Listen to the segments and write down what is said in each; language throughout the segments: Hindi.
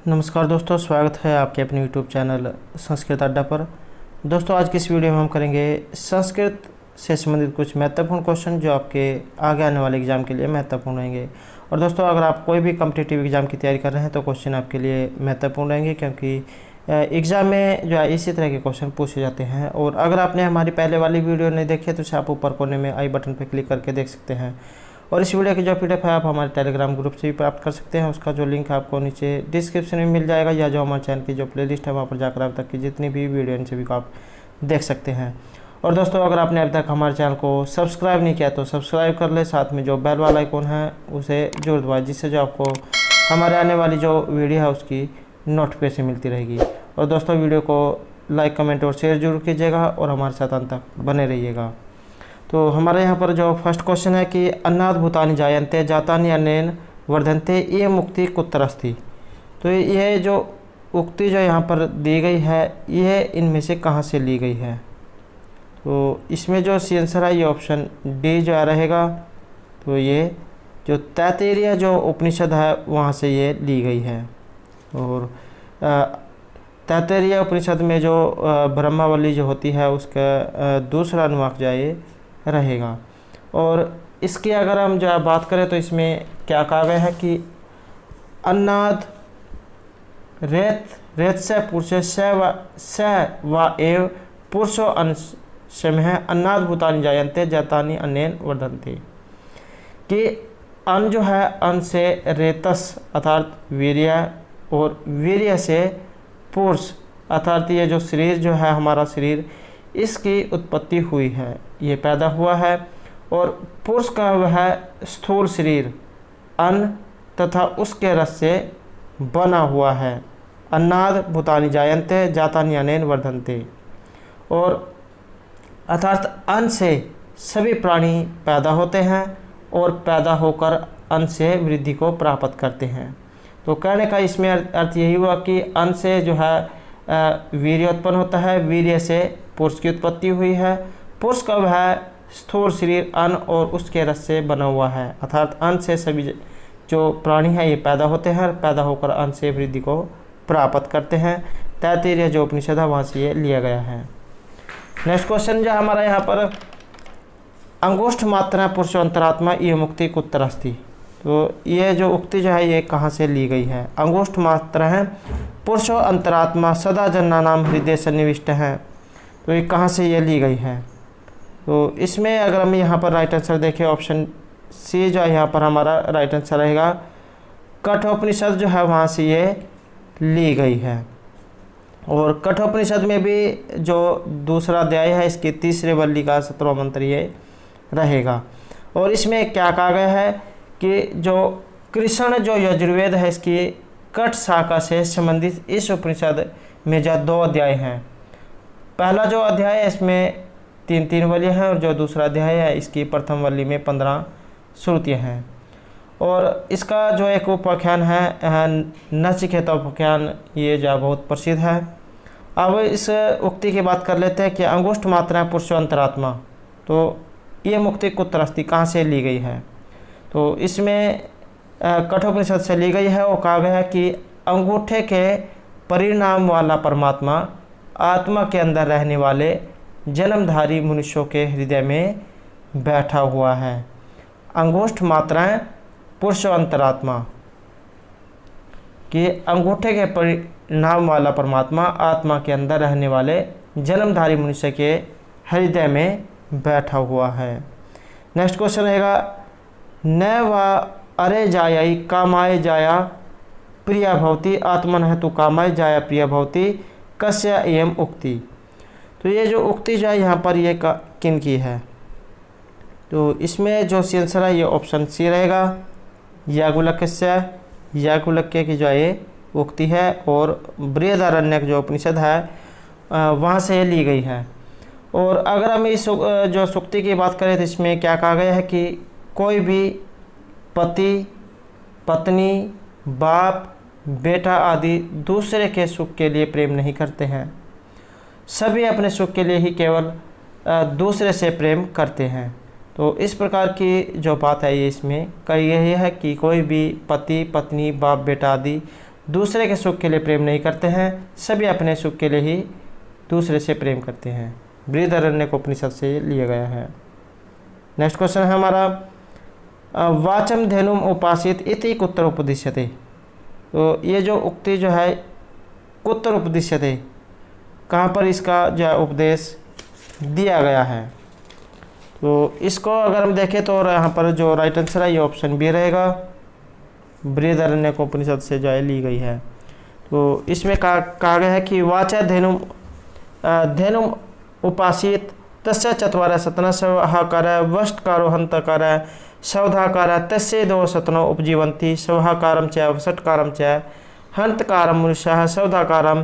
नमस्कार दोस्तों, स्वागत है आपके अपने यूट्यूब चैनल संस्कृत अड्डा पर। दोस्तों, आज की इस वीडियो में हम करेंगे संस्कृत से संबंधित कुछ महत्वपूर्ण क्वेश्चन जो आपके आगे आने वाले एग्ज़ाम के लिए महत्वपूर्ण रहेंगे। और दोस्तों, अगर आप कोई भी कॉम्पिटिटिव एग्ज़ाम की तैयारी कर रहे हैं तो क्वेश्चन आपके लिए महत्वपूर्ण रहेंगे, क्योंकि एग्ज़ाम में जो है इसी तरह के क्वेश्चन पूछे जाते हैं। और अगर आपने हमारी पहले वाली वीडियो नहीं देखी है तो उसे आप ऊपर कोने में आई बटन पर क्लिक करके देख सकते हैं। और इस वीडियो की जो PDF है आप हमारे टेलीग्राम ग्रुप से भी प्राप्त कर सकते हैं। उसका जो लिंक है आपको नीचे डिस्क्रिप्शन में मिल जाएगा, या जो हमारे चैनल की जो प्लेलिस्ट है वहाँ पर जाकर अब तक की जितनी भी वीडियो इन सभी को आप देख सकते हैं। और दोस्तों, अगर आपने अब तक हमारे चैनल को सब्सक्राइब नहीं किया तो सब्सक्राइब कर ले, साथ में जो बेल वाला आइकॉन है उसे जरूर दबाएं, जिससे जो आपको हमारे आने वाली जो वीडियो है उसकी नोटिफिकेशन मिलती रहेगी। और दोस्तों, वीडियो को लाइक, कमेंट और शेयर जरूर कीजिएगा और हमारे साथ अंत तक बने रहिएगा। तो हमारे यहाँ पर जो फर्स्ट क्वेश्चन है कि अन्नाद भूतानि जायन्ते जातानि अनेन वर्धन्ते ये मुक्ति कुत्र अस्ति। तो ये जो उक्ति जो यहाँ पर दी गई है यह इनमें से कहाँ से ली गई है। तो इसमें जो सी आंसर है ये ऑप्शन डी जो रहेगा। तो ये जो तैत्तिरीय जो उपनिषद है वहाँ से ये ली गई है। और तैत्तिरीय उपनिषद में जो ब्रह्मावली जो होती है उसका दूसरा अनुवाक जो ये रहेगा। और इसकी अगर हम जो बात करें तो इसमें क्या कहा गया है कि अन्नाद रेत से पुरुष स व एव पुरुषो अंशम है अन्नाद भूतानि जायन्ते जातानि अनेन वर्धन्ते। कि अन्न जो है अन्न से रेतस अर्थात वीर्य और वीर्य से पुरुष अर्थात ये जो शरीर जो है हमारा शरीर इसकी उत्पत्ति हुई है, ये पैदा हुआ है। और पुरुष का वह स्थूल शरीर अन्न तथा उसके रस से बना हुआ है। अन्नाद भूतानि जायन्ते जातानि अनेन वर्धन्ते। और अर्थात अन्न से सभी प्राणी पैदा होते हैं और पैदा होकर अन्न से वृद्धि को प्राप्त करते हैं। तो कहने का इसमें अर्थ यही हुआ कि अन्न से जो है वीर्य उत्पन्न होता है, वीर्य से पुरुष की उत्पत्ति हुई है, पुरुष का वह स्थूल शरीर अन्न और उसके रस से बना हुआ है। अर्थात अन्न से सभी जो प्राणी हैं ये पैदा होते हैं और पैदा होकर अन्न से वृद्धि को प्राप्त करते हैं। तैत्तिरीय जो उपनिषद है वहाँ से ये लिया गया है। नेक्स्ट क्वेश्चन जो हमारा यहाँ पर अंगुष्ठ मात्रा पुरुषो अंतरात्मा ये मुक्ति कुत्र अस्ति। तो ये जो उक्ति जो है ये कहाँ से ली गई है। अंगुष्ठ मात्रा है पुरुषो अंतरात्मा सदा जन्ना नाम हृदय सन्निविष्ट है। तो ये कहाँ से ये ली गई है। तो इसमें अगर हम यहाँ पर राइट आंसर देखें ऑप्शन सी जो है यहाँ पर हमारा राइट आंसर रहेगा। कठोपनिषद जो है वहाँ से ये ली गई है। और कठोपनिषद में भी जो दूसरा अध्याय है इसकी तीसरे वल्ली का 17वां मंत्र ये रहेगा। और इसमें क्या कहा गया है कि जो कृष्ण जो यजुर्वेद है इसकी कठ शाखा से संबंधित इस उपनिषद में जो 2 अध्याय हैं। पहला जो अध्याय है इसमें 3 वल्लियाँ हैं और जो दूसरा अध्याय है इसकी प्रथम वल्ली में 15 श्रुतियाँ हैं। और इसका जो एक उपाख्यान है नचिकेता उपाख्यान, ये जो बहुत प्रसिद्ध है। अब इस उक्ति की बात कर लेते हैं कि अंगुष्ठ मात्रा पुरुषो अंतरात्मा। तो ये मुक्ति कुत्र अस्ति कहाँ से ली गई है। तो इसमें कठोपनिषद से ली गई है। और कहा गया है कि अंगूठे के परिणाम वाला परमात्मा आत्मा के अंदर रहने वाले जन्मधारी मनुष्यों के हृदय में बैठा हुआ है। अंगुष्ठ मात्राएं पुरुषो अंतरात्मा कि अंगूठे के परिणाम वाला परमात्मा आत्मा के अंदर रहने वाले जन्मधारी मनुष्य के हृदय में बैठा हुआ है। नेक्स्ट क्वेश्चन रहेगा न वा अरे जायाई कामाय जाया प्रिया भवती आत्मन है तो कामाय जाया प्रिया भवती कस्य एयम उक्ति। तो ये जो उक्ति जो है यहाँ पर ये किन की है। तो इसमें जो सी आंसर है ये ऑप्शन सी रहेगा। याज्ञवल्क्य याज्ञवल्क्य की जो ये उक्ति है और बृहदारण्यक जो उपनिषद है वहाँ से ली गई है। और अगर हम इस जो सूक्ति की बात करें तो इसमें क्या कहा गया है कि कोई भी पति, पत्नी, बाप, बेटा आदि दूसरे के सुख के लिए प्रेम नहीं करते हैं। सभी अपने सुख के लिए ही केवल दूसरे से प्रेम करते हैं। तो इस प्रकार की जो बात है ये इसमें कही गई है कि कोई भी पति, पत्नी, बाप, बेटा आदि दूसरे के सुख के लिए प्रेम नहीं करते हैं, सभी अपने सुख के लिए ही दूसरे से प्रेम करते हैं। बृहदारण्यकोपनिषद से लिया गया है। नेक्स्ट क्वेश्चन है हमारा वाचम धेनुम उपासित इति कुत्र उपदिश्यते। तो ये जो उक्ति जो है कुत्र उपदिश्यते, कहाँ पर इसका जो है उपदेश दिया गया है। तो इसको अगर हम देखें तो यहाँ पर जो राइट आंसर है ये ऑप्शन बी रहेगा, बृहदारण्यकोपनिषद से जो है ली गई है। तो इसमें कहा गया है कि वाचा धेनुम उपासित तस्य चत्वारः सतना सवहाकारः वष्टकारो हन्तकारः सवधाकारः तस्य दो सतनो उपजीवन्ति सवहाकारं च वषट्कारं च हन्तकारं मनुष्यः सवधाकारं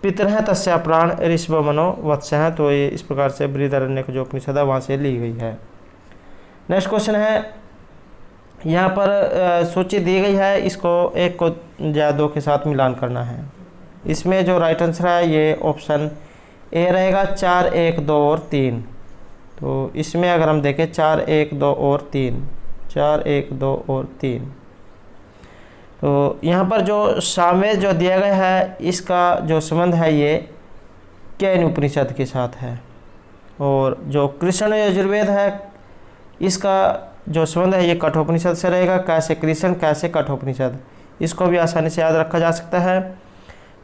पितरः तस्य प्राण ऋषभ मनो वत्सः। तो ये इस प्रकार से बृहदारण्यक जो उपनिषद है वहाँ से ली गई है। नेक्स्ट क्वेश्चन है, यहाँ पर सूची दी गई है, इसको एक को या दो के साथ मिलान करना है। इसमें जो राइट आंसर है ये ऑप्शन ए रहेगा, 4, 1, 2 और 3। तो इसमें अगर हम देखें 4, 1, 2 और 3, 4, 1, 2 और 3, तो यहाँ पर जो सामवेद जो दिया गया है इसका जो संबंध है ये केन उपनिषद के साथ है, और जो कृष्ण यजुर्वेद है इसका जो संबंध है ये कठोपनिषद से रहेगा। कैसे कृष्ण कैसे कठोपनिषद, इसको भी आसानी से याद रखा जा सकता है।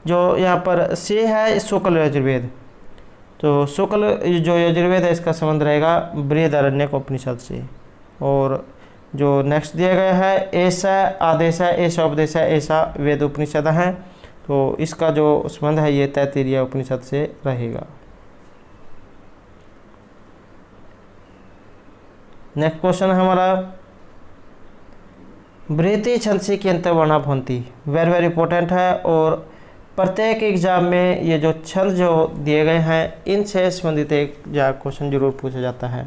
जो यहाँ पर सी है शुक्ल यजुर्वेद, तो शुक्ल जो यजुर्वेद है इसका संबंध रहेगा बृहदारण्यकोपनिषद से। और जो नेक्स्ट दिया गया है ऐसा आदेश है, ऐसा उपदेश है, ऐसा वेद उपनिषद है, तो इसका जो संबंध है ये तैत्तिरीय उपनिषद से रहेगा। नेक्स्ट क्वेश्चन हमारा बृहति छंदसी की अंतर्वर्णा भवंती, वेरी इंपॉर्टेंट है, और प्रत्येक एग्जाम में ये जो छंद जो दिए गए हैं इनसे संबंधित एक क्वेश्चन जरूर पूछा जाता है।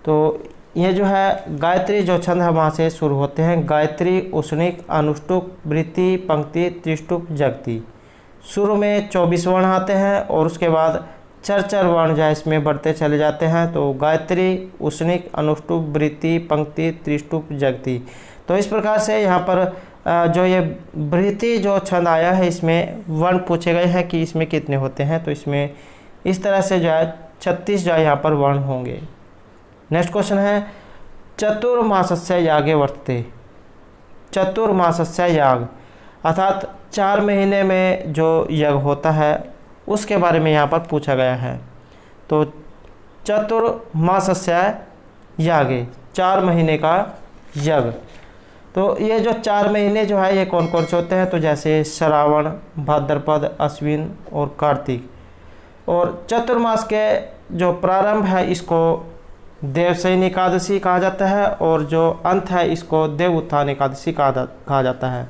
तो ये जो है गायत्री जो छंद है वहाँ से शुरू होते हैं, गायत्री, उष्णिक, अनुष्टुप, वृत्ति, पंक्ति, त्रिष्टुप, जगती। शुरू में 24 वर्ण आते हैं और उसके बाद चर वर्ण जो है इसमें बढ़ते चले जाते हैं। तो गायत्री, उष्णिक, अनुष्टुप, वृत्ति, पंक्ति, त्रिष्टुप, जगती। तो इस प्रकार से यहाँ पर जो ये बृहति जो छंद आया है इसमें वर्ण पूछे गए हैं कि इसमें कितने होते हैं। तो इसमें इस तरह से जो है 36 जो है यहाँ पर वर्ण होंगे। नेक्स्ट क्वेश्चन है चतुर्मासस्य यागे वर्तते, चतुर्मासस्य याग अर्थात 4 महीने में जो यज्ञ होता है उसके बारे में यहाँ पर पूछा गया है। तो चतुर्मासस्य यागे 4 महीने का यज्ञ, तो ये जो 4 महीने जो है ये कौन कौन से होते हैं। तो जैसे श्रावण, भाद्रपद, अश्विन और कार्तिक। और चतुर्मास के जो प्रारंभ है इसको देवशयनी एकादशी कहा जाता है और जो अंत है इसको देव उत्थान एकादशी कहा जाता है।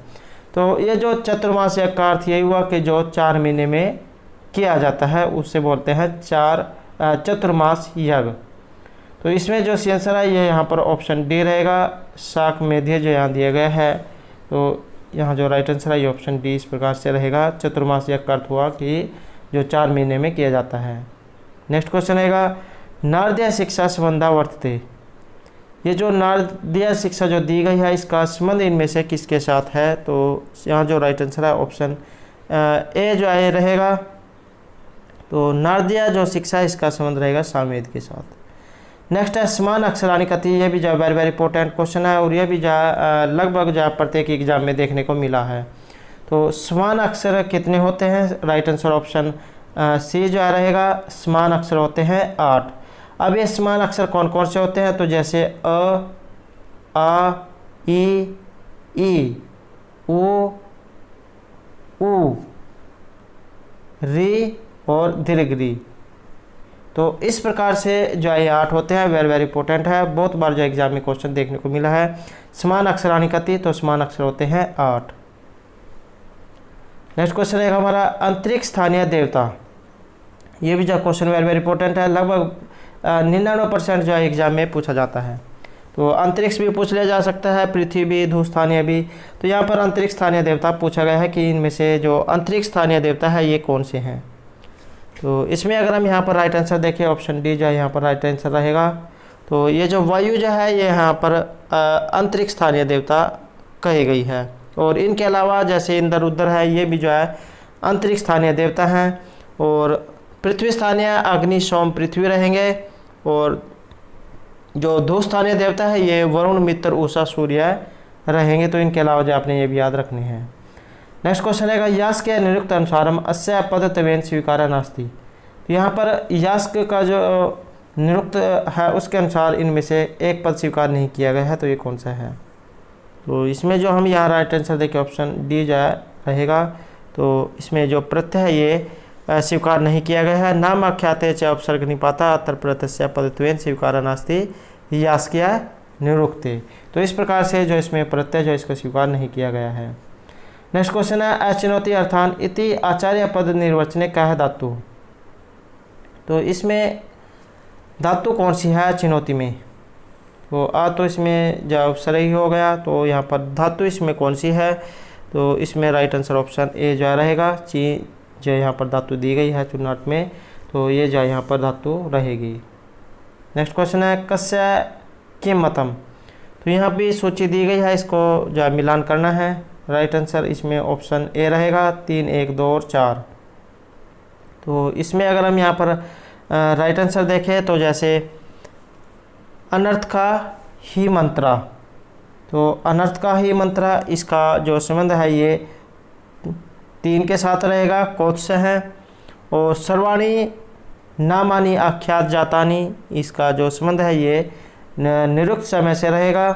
तो ये जो चतुर्मास का अर्थ यही हुआ कि जो 4 महीने में किया जाता है उससे बोलते हैं चतुर्मास यज्ञ। तो इसमें जो सी आंसर है ये यहाँ पर ऑप्शन डी रहेगा, शाक मेध्य जो यहाँ दिया गया है। तो यहाँ जो राइट आंसर है ये ऑप्शन डी इस प्रकार से रहेगा। चतुर्मास यज्ञ का अर्थ हुआ कि जो 4 महीने में किया जाता है। नेक्स्ट क्वेश्चन रहेगा नारदीय शिक्षा संबंधा वर्तते, ये जो नारदीय शिक्षा जो दी गई है इसका संबंध इनमें से किसके साथ है। तो यहाँ जो राइट आंसर है ऑप्शन ए जो है रहेगा। तो नारदीय जो शिक्षा है इसका संबंध रहेगा सामवेद के साथ। नेक्स्ट है समान अक्षराणी कथि, ये भी जो वेरी इंपॉर्टेंट क्वेश्चन है और यह भी लगभग जो प्रत्येक एग्जाम में देखने को मिला है। तो समान अक्षर कितने होते हैं, राइट आंसर ऑप्शन सी जो रहेगा। समान अक्षर होते हैं 8। अब ये समान अक्षर कौन कौन से होते हैं। तो जैसे अ, आ, ई, उ, री और दीर्घ री। तो इस प्रकार से जो है 8 होते हैं, वेरी इंपॉर्टेंट है, बहुत बार जो एग्जाम में क्वेश्चन देखने को मिला है। समान अक्षराणी कथि, तो समान अक्षर होते हैं 8। नेक्स्ट क्वेश्चन है हमारा अंतरिक्ष स्थानीय देवता, ये भी जो क्वेश्चन वेरी इंपॉर्टेंट है, लगभग 99% जो है एग्जाम में पूछा जाता है। तो अंतरिक्ष भी पूछ लिया जा सकता है, पृथ्वी भी, धूस्थानीय भी। तो यहाँ पर अंतरिक्ष स्थानीय देवता पूछा गया है कि इनमें से जो अंतरिक्ष स्थानीय देवता है ये कौन से हैं। तो इसमें अगर हम यहाँ पर राइट आंसर देखें ऑप्शन डी जो है यहाँ पर राइट आंसर रहेगा। तो ये जो वायु जो है ये यहाँ पर अंतरिक्ष स्थानीय देवता कही गई है। और इनके अलावा जैसे इंद्र रुद्र है, ये भी जो है अंतरिक्ष स्थानीय देवता हैं। और पृथ्वी स्थानीय अग्नि सोम पृथ्वी रहेंगे। और जो दो स्थानीय देवता है ये वरुण मित्र उषा सूर्य रहेंगे। तो इनके अलावा जो आपने ये भी याद रखने हैं। नेक्स्ट क्वेश्चन है यास्क के निरुक्त अनुसारम अस्य पदत्वेन स्वीकारा नास्ति। तो यहाँ पर यास्क का जो निरुक्त है उसके अनुसार इनमें से एक पद स्वीकार नहीं किया गया है। तो ये कौन सा है? तो इसमें जो हम यहाँ राइट आंसर देखिए ऑप्शन डी जो रहेगा। तो इसमें जो प्रत्यय है ये स्वीकार नहीं किया गया है। नाम आख्याते च उपसर्ग निपाता अत्र प्रत्यय पदत्वेन स्वीकारा नास्ति यास्कीय निरुक्ते। तो इस प्रकार से जो इसमें प्रत्यय जो इसको स्वीकार नहीं किया गया है। नेक्स्ट क्वेश्चन है अचिनोति अर्थान इति आचार्य पद निर्वचने का है धातु। तो इसमें धातु कौन सी है चिनौती में? तो तो इसमें जब उपसर्ग ही हो गया। तो यहाँ पर धातु इसमें कौन सी है? तो इसमें राइट आंसर ऑप्शन ए जो रहेगा। ची जो यहाँ पर धातु दी गई है चुनाट में, तो ये जो यहाँ पर धातु रहेगी। नेक्स्ट क्वेश्चन है कस्य किम मतम। तो यहाँ भी सूची दी गई है, इसको जो मिलान करना है। राइट आंसर इसमें ऑप्शन ए रहेगा 3, 1, 2 और 4। तो इसमें अगर हम यहाँ पर राइट आंसर देखें तो जैसे अनर्थ का ही मंत्रा। तो अनर्थ का ही मंत्रा इसका जो संबंध है ये 3 के साथ रहेगा, कोच से है। और सर्वाणी नामानी आख्यात जातानी इसका जो संबंध है ये निरुक्त समय से रहेगा।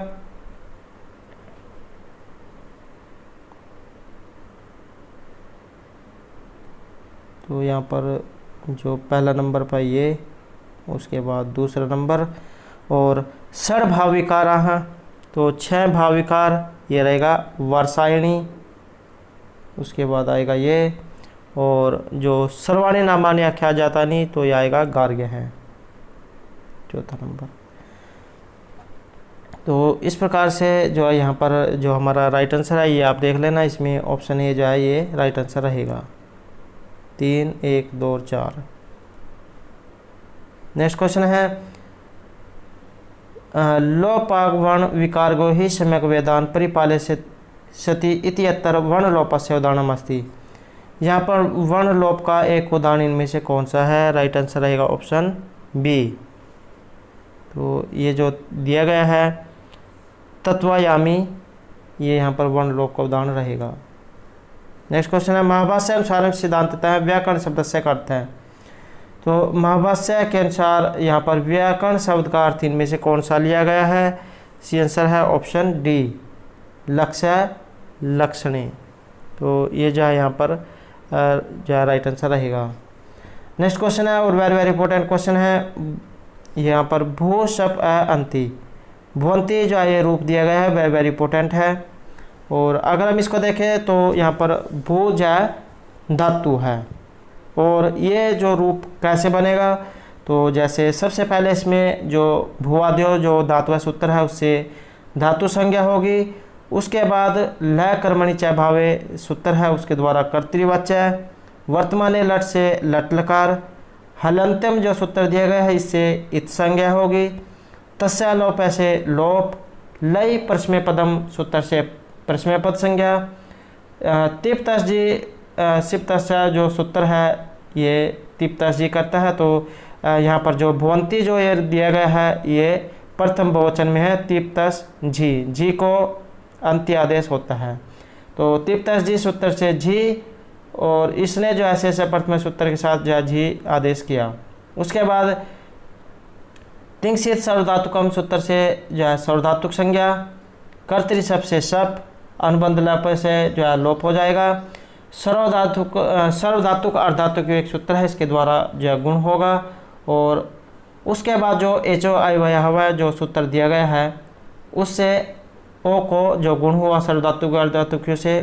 तो यहाँ पर जो पहला नंबर पर ये, उसके बाद दूसरा नंबर। और षड भाविकारा हैं, तो 6 भाविकार ये रहेगा वर्षायणी। उसके बाद आएगा ये। और जो सर्वाणी नामानी आख्या जाता नहीं, तो ये आएगा गार्ग्य है, चौथा नंबर। तो इस प्रकार से जो है यहाँ पर जो हमारा राइट आंसर है ये आप देख लेना। इसमें ऑप्शन ए जो है ये राइट आंसर रहेगा 3, 1, 2 और 4। नेक्स्ट क्वेश्चन है लोपागवर्ण विकारगो ही सम्यक वेदान परिपाले सति इत्यत्र वर्ण लोपस्य उदाहरणम अस्ति। यहाँ पर वर्ण लोप का एक उदाहरण इनमें से कौन सा है? राइट आंसर रहेगा ऑप्शन बी। तो ये जो दिया गया है तत्वयामी, ये यहाँ पर वर्ण लोप का उदाहरण रहेगा। नेक्स्ट क्वेश्चन है महाभाष्य अनुसार सिद्धांततः व्याकरण शब्द से का अर्थ है। तो महाभाष्य के अनुसार यहाँ पर व्याकरण शब्द का अर्थ इनमें से कौन सा लिया गया है? सी आंसर है ऑप्शन डी लक्ष्य लक्षणी। तो ये जो है यहाँ पर जो है राइट आंसर रहेगा। नेक्स्ट क्वेश्चन है और वेरी वेरी इंपॉर्टेंट क्वेश्चन है यहाँ पर भू शप अंति भुवंती जो है ये रूप दिया गया है, वेरी वेरी इंपॉर्टेंट है। और अगर हम इसको देखें तो यहाँ पर भू जो है धातु है। और ये जो रूप कैसे बनेगा? तो जैसे सबसे पहले इसमें जो भूवाद्यो जो धातु सूत्र है उससे धातु संज्ञा होगी। उसके बाद लय कर्मणि च भावे सूत्र है उसके द्वारा कर्तृवाच्य। वर्तमाने लट से लट लकार। हलंत्यम जो सूत्र दिया गया है इससे इत संज्ञा होगी। तस्या लोप से लोप। लय प्रश्मे पदम सूत्र से प्रश्मे पद संज्ञा। तिप्तस जी सिप्तस जो सूत्र है ये तिप्तस जी करता है। तो यहाँ पर जो भुवंती जो ये दिया गया है ये प्रथम बहुवचन में है तिप्तस जी को अंत्य आदेश होता है। तो तिप्तस जी सूत्र से झी और इसने जो ऐसे प्रथम सूत्र के साथ जो झी आदेश किया। उसके बाद तिंगसित सर्वधातुकम सूत्र से जो है सर्वधातुक संज्ञा। कर्तृशप से शप। अनुबंध लप से जो है लोप हो जाएगा। सर्वधातुक अर्धातुक एक सूत्र है इसके द्वारा जो है गुण होगा। और उसके बाद जो एचो आई वह जो सूत्र दिया गया है उससे ओ को जो गुण हुआ सर्वधातुक अर्धातुक से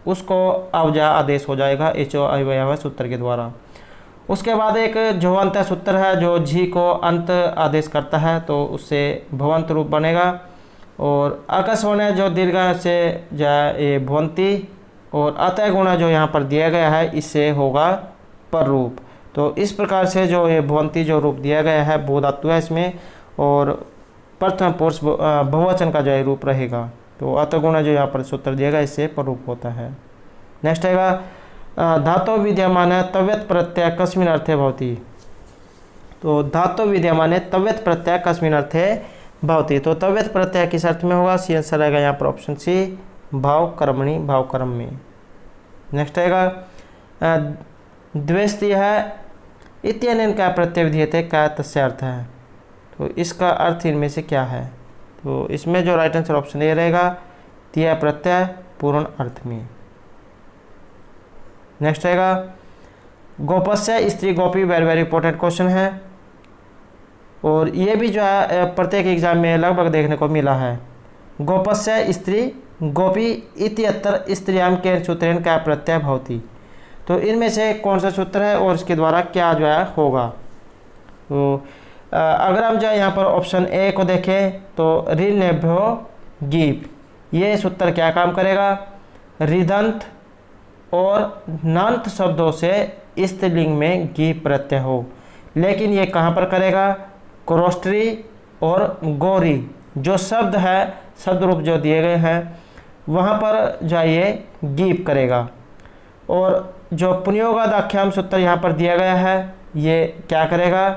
उसको अवजा आदेश हो जाएगा एचो आई वह सूत्र के द्वारा। उसके बाद एक जोवंत सूत्र है जो झी को अंत आदेश करता है तो उससे भवंत रूप बनेगा। और आकाशवाणी जो दीर्घ से जो ये भवंती। और अतः गुणा जो यहाँ पर दिया गया है इससे होगा पर रूप। तो इस प्रकार से जो ये भवंती जो रूप दिया गया है भू धातु है इसमें। और प्रथम पुरुष बहुवचन का जो है रूप रहेगा। तो अतगुण जो यहाँ पर सूत्र दिया गया इससे प्ररूप होता है। नेक्स्ट आएगा धातु विद्यमान तव्यत प्रत्यय कस्मिन् अर्थे भवति। तो धातु विद्यमान तव्यत प्रत्यय कस्मिन् अर्थे भवति। तो तव्यत प्रत्यय किस अर्थ में होगा? सी आंसर आएगा यहाँ पर ऑप्शन सी, भाव कर्मणि भाव कर्म में। नेक्स्ट आएगा द्वेष्टि है इत्यनेन क्या प्रत्यय विधीयते क्या तस्य अर्थ है। तो इसका अर्थ इनमें से क्या है? तो इसमें जो राइट आंसर ऑप्शन ए रहेगा, तिया प्रत्यय पूर्ण अर्थ में। नेक्स्ट आएगा गोपस्य स्त्री गोपी, वेरी वेरी इंपॉर्टेंट क्वेश्चन है और ये भी जो है प्रत्येक एग्जाम में लगभग देखने को मिला है। गोपस्य स्त्री गोपी इत्यत्र स्त्रियां के सूत्रेण क्या प्रत्यय भवति। तो इनमें से कौन सा सूत्र है और इसके द्वारा क्या जो है होगा। तो अगर हम जो है यहाँ पर ऑप्शन ए को देखें तो ऋनेभ्यो गीप, ये सूत्र क्या काम करेगा? ऋदंत और नंत शब्दों से स्त्रीलिंग में गीप प्रत्यय हो, लेकिन ये कहाँ पर करेगा? क्रोस्ट्री और गौरी जो शब्द है, शब्द रूप जो दिए गए हैं वहाँ पर जो है ये गीप करेगा। और जो पुण्योगादाख्याम सूत्र यहाँ पर दिया गया है ये क्या करेगा?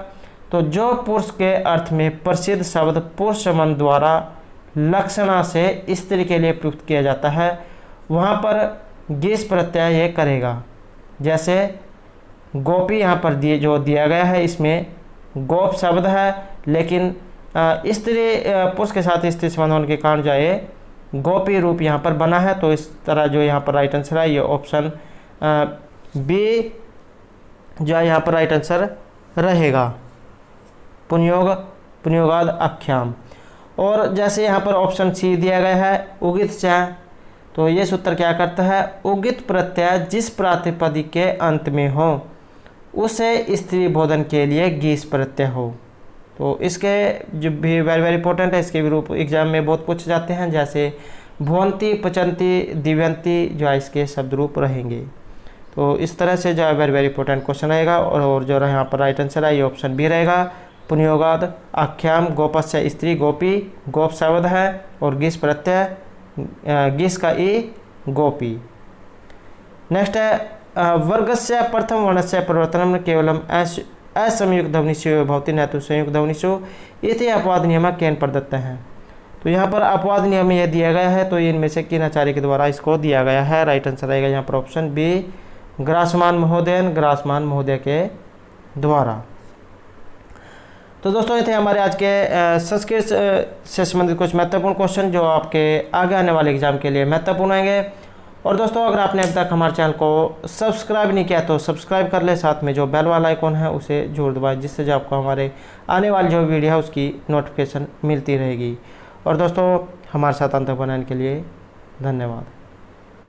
तो जो पुरुष के अर्थ में प्रसिद्ध शब्द पुरुष संबंध द्वारा लक्षणा से स्त्री के लिए प्रयुक्त किया जाता है वहाँ पर गीस प्रत्यय ये करेगा। जैसे गोपी यहाँ पर जो दिया गया है इसमें गोप शब्द है, लेकिन स्त्री पुरुष के साथ स्त्री संबंध होने के कारण जो है गोपी रूप यहाँ पर बना है। तो इस तरह जो यहाँ पर राइट आंसर है ये ऑप्शन बी जो है यहाँ पर राइट आंसर रहेगा, पुण्योगाद आख्याम। और जैसे यहाँ पर ऑप्शन सी दिया गया है उगित च, तो ये सूत्र क्या करता है? उगित प्रत्यय जिस प्रातिपदिक के अंत में हो उसे स्त्री बोधन के लिए गीस प्रत्यय हो। तो इसके जो भी वेरी वेरी इंपॉर्टेंट है, इसके भी रूप एग्जाम में बहुत पूछे जाते हैं, जैसे भुवंती पचंती दिव्यंती जो है इसके शब्द रूप रहेंगे। तो इस तरह से जो है वेरी वेरी इंपॉर्टेंट क्वेश्चन रहेगा। और जो यहाँ पर राइट आंसर है ये ऑप्शन बी रहेगा, पुण्योगाद आख्याम। गोपस्य स्त्री गोपी गोप शब्द है और गीस प्रत्यय गीस का ई गोपी। नेक्स्ट है वर्गस्य प्रथम वर्णस्य परिवर्तनम केवलम असंयुक्त ध्वनिषु भवति न तो संयुक्त ध्वनिषु इति अपवाद नियम केन प्रदत्त है। तो यहाँ पर अपवाद नियम ये दिया गया है, तो इनमें से किन आचार्य के द्वारा इसको दिया गया है? राइट आंसर रहेगा यहाँ पर ऑप्शन बी, ग्रासमान महोदय के द्वारा। तो दोस्तों ये थे हमारे आज के संस्कृत से संबंधित कुछ महत्वपूर्ण क्वेश्चन जो आपके आगे आने वाले एग्जाम के लिए महत्वपूर्ण होंगे। और दोस्तों अगर आपने अभी तक हमारे चैनल को सब्सक्राइब नहीं किया तो सब्सक्राइब कर ले, साथ में जो बेल वाला आइकॉन है उसे जरूर दबाएं, जिससे जो आपको हमारे आने वाली जो वीडियो है उसकी नोटिफिकेशन मिलती रहेगी। और दोस्तों हमारे साथ अंत बनाने के लिए धन्यवाद।